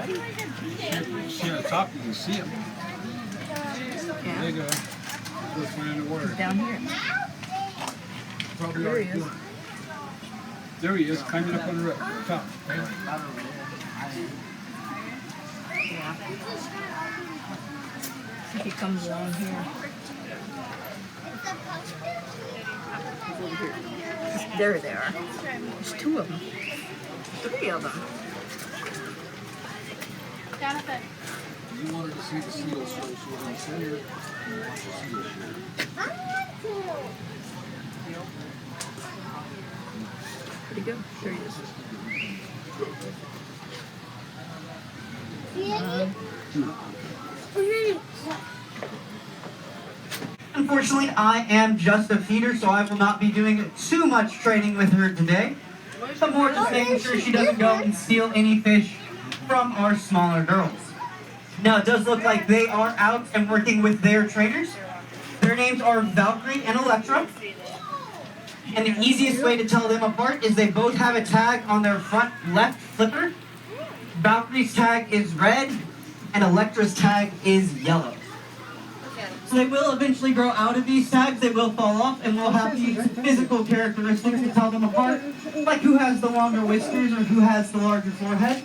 See on top, you can see him. Yeah. There you go. First one in the water. He's down here. Probably There he is. There he is, climbing up on the top. Yeah. If he comes along here. He's over here. There they are. There's two of them. Three of them. Jonathan. You wanted to see the seals, so we're going to send you and watch the seals. Pretty good. There he is. Unfortunately, I am just a feeder, so I will not be doing too much training with her today. But more just making sure she doesn't go and steal any fish from our smaller girls. Now, it does look like they are out and working with their trainers. Their names are Valkyrie and Electra. And the easiest way to tell them apart is they both have a tag on their front left flipper. Valkyrie's tag is red, and Electra's tag is yellow. So they will eventually grow out of these tags, they will fall off, and we'll have to use physical characteristics to tell them apart, like who has the longer whiskers or who has the larger forehead.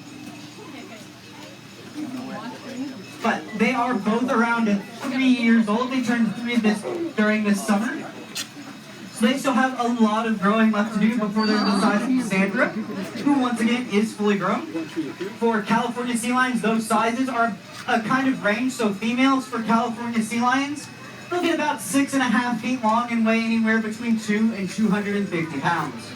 But they are both around 3 years old. They turned 3 during this summer. So they still have a lot of growing left to do before they're the size of Cassandra, who once again is fully grown. For California sea lions, those sizes are a kind of range. So females for California sea lions, they'll get about 6.5 feet long and weigh anywhere between 2 and 250 pounds.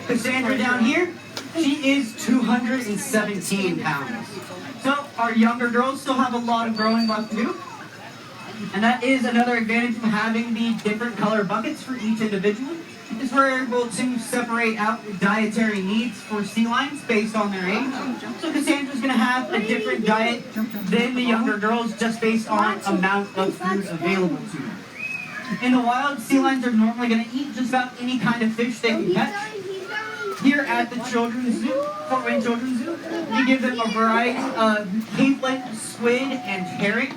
Cassandra down here, she is 217 pounds. So our younger girls still have a lot of growing left to do. And that is another advantage of having the different color buckets for each individual, is we're able to separate out dietary needs for sea lions based on their age. So Cassandra's going to have a different diet than the younger girls just based on amount of food available to them. In the wild, sea lions are normally going to eat just about any kind of fish they can catch. Here at the Children's Zoo, Fort Wayne Children's Zoo, we give them a variety of capelet, squid, and herring.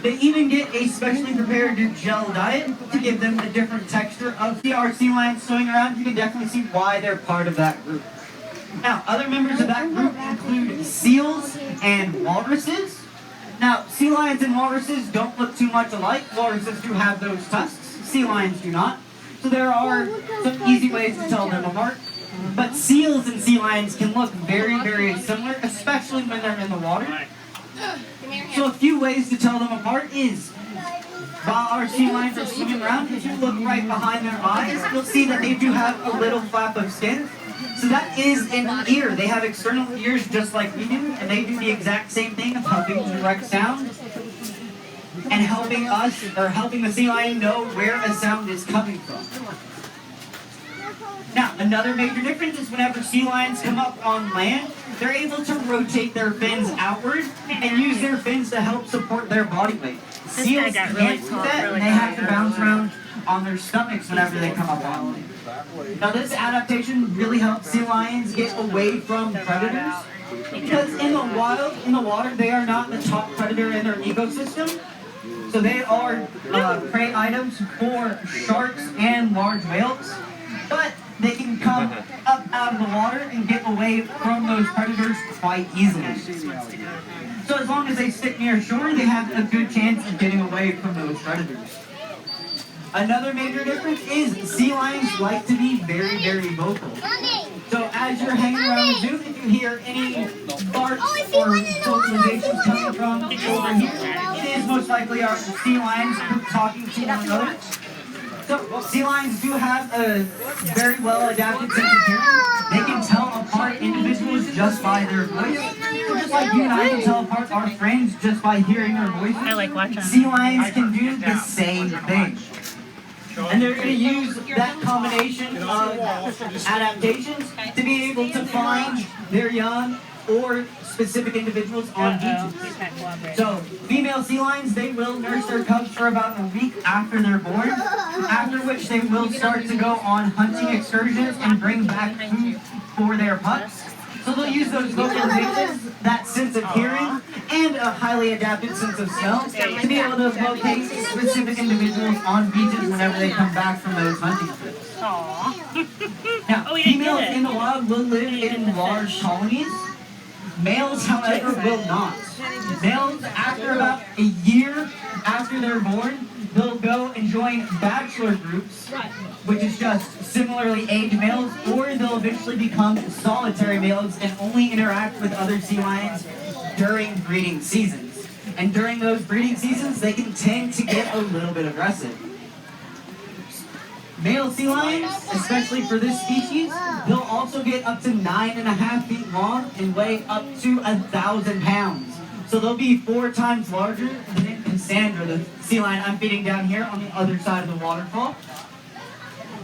They even get a specially prepared gel diet to give them a different texture of our sea lions swimming around. You can definitely see why they're part of that group. Now, other members of that group include seals and walruses. Now, sea lions and walruses don't look too much alike. Walruses do have those tusks. Sea lions do not. So there are some easy ways to tell them apart. But seals and sea lions can look very, very similar, especially when they're in the water. So a few ways to tell them apart is, while our sea lions are swimming around, if you look right behind their eyes, you'll see that they do have a little flap of skin. So that is an ear. They have external ears just like we do, and they do the exact same thing of helping direct sound and helping us, or helping the sea lion know where a sound is coming from. Now, another major difference is whenever sea lions come up on land, they're able to rotate their fins outward and use their fins to help support their body weight. Seals can't do that, and they have to bounce around on their stomachs whenever they come up on land. Now, this adaptation really helps sea lions get away from predators, because in the wild, in the water, they are not the top predator in their ecosystem. So they are prey items for sharks and large whales, but they can come up out of the water and get away from those predators quite easily. So as long as they stick near shore, they have a good chance of getting away from those predators. Another major difference is sea lions like to be very, very vocal. So as you're hanging around the zoo, if you hear any barks or vocalizations coming from over here, it is most likely our sea lions talking to one another. So sea lions do have a very well adapted sense of hearing. They can tell apart individuals just by their voice. So just like you and I can tell apart our friends just by hearing their voices, I like watching. sea lions can do the same thing. And they're going to use that combination of adaptations to be able to find their young or specific individuals on beaches. So, female sea lions, they will nurse their cubs for about a week after they're born, after which they will start to go on hunting excursions and bring back food for their pups. So they'll use those vocalizations, that sense of hearing, and a highly adapted sense of smell to be able to locate specific individuals on beaches whenever they come back from those hunting trips. Aww. Now, Oh, we didn't females get it. in the wild will live in large colonies. Males, however, will not. Males, after about a year after they're born, they'll go and join bachelor groups, which is just similarly aged males, or they'll eventually become solitary males and only interact with other sea lions during breeding seasons. And during those breeding seasons, they can tend to get a little bit aggressive. Male sea lions, especially for this species, they'll also get up to 9.5 feet long and weigh up to 1,000 pounds. So they'll be 4 times larger than Cassandra, the sea lion I'm feeding down here on the other side of the waterfall.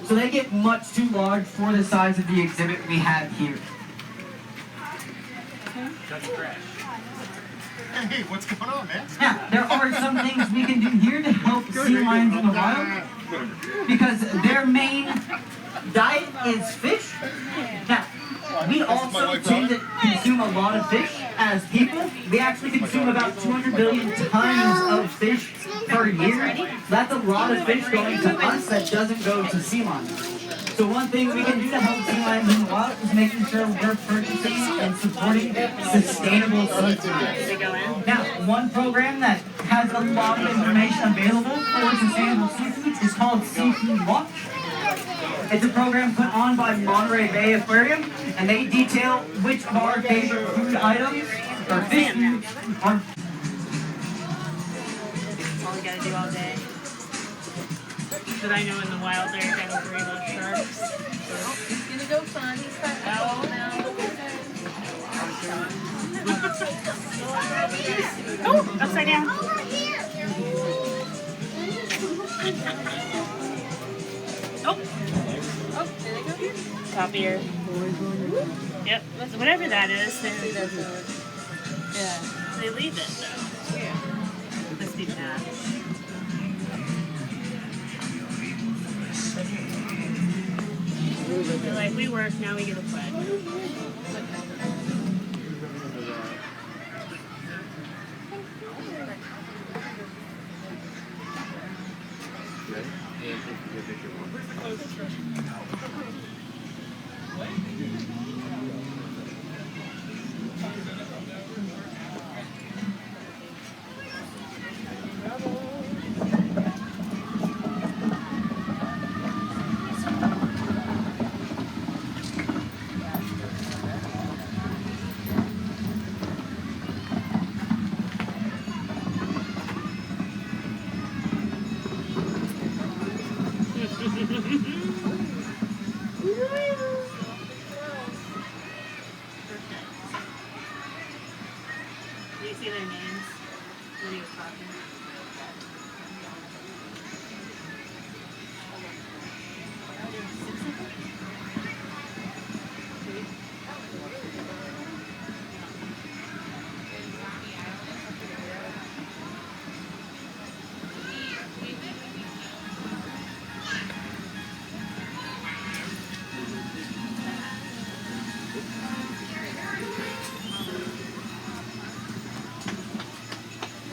So they get much too large for the size of the exhibit we have here. That's trash. Hey, what's going on, man? Now, there are some things we can do here to help sea lions in the wild, because their main diet is fish. Now, we also tend to consume a lot of fish as people. We actually consume about 200 billion tons of fish per year. That's a lot of fish going to us that doesn't go to sea lions. So one thing we can do to help sea lions in the wild is making sure we're purchasing and supporting sustainable seafood. Now, one program that has a lot of information available for sustainable seafood is called Seafood Watch. It's a program put on by Monterey Bay Aquarium, and they detail which of our favorite food items or fish foods are. That's all we gotta do all day. But I know in the wild there, you gotta worry about sharks. He's gonna go fun. He's got Oh, upside down. Oh, did they go here? top ear. Yep, whatever that is, they leave it though. Yeah. Must be bad. They're like, we work, now we get a quit. Do you see their names? What are you talking?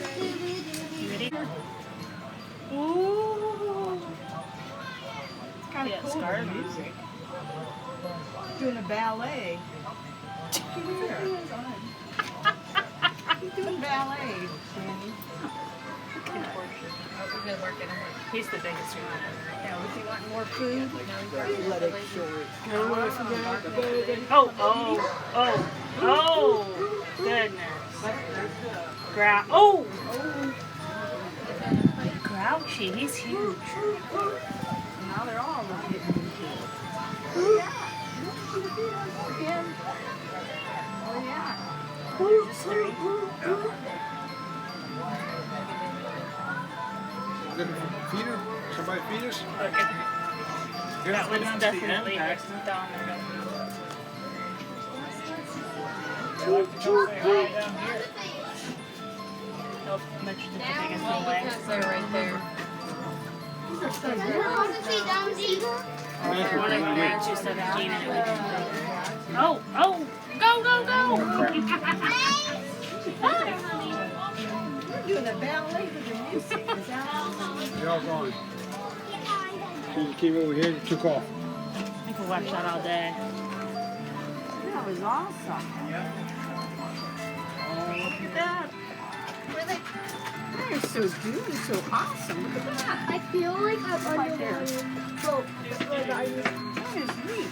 You ready? Ooh. Kind Yeah, of cool. scar music. Doing a ballet. He's doing ballet, Sandy. He's the biggest one. Now, if you want more food, Let it short. Oh, goodness. Oh! Grouchy, he's huge. now they're all looking at me. Again. Oh, yeah. Just three. Feeder? Somebody feed us? That one's definitely down. How much did the biggest one weigh? They're right there. One of them ran 217 and it was Oh, oh, go, go, go! You're doing a ballet with the music. Is that They're all gone. She came over here and took off. I could watch that all day. That was awesome. Oh, look at that. They're so good, so awesome. Look at that. I feel like I'm Right there. underwater. So, like I was. That is neat.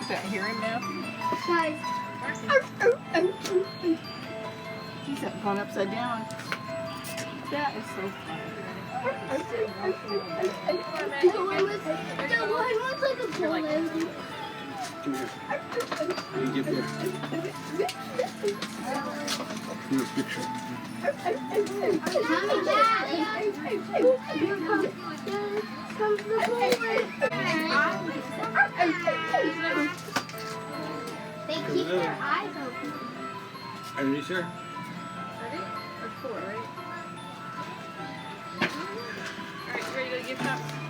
That hear him now? Guys. He's gone upside down. That is so funny. The one was like a balloon. Come here. Let me get there. Here's a picture. Mommy, Dad. Here comes the balloon. They keep their eyes open. Underneath there? Alright, ready to go get that?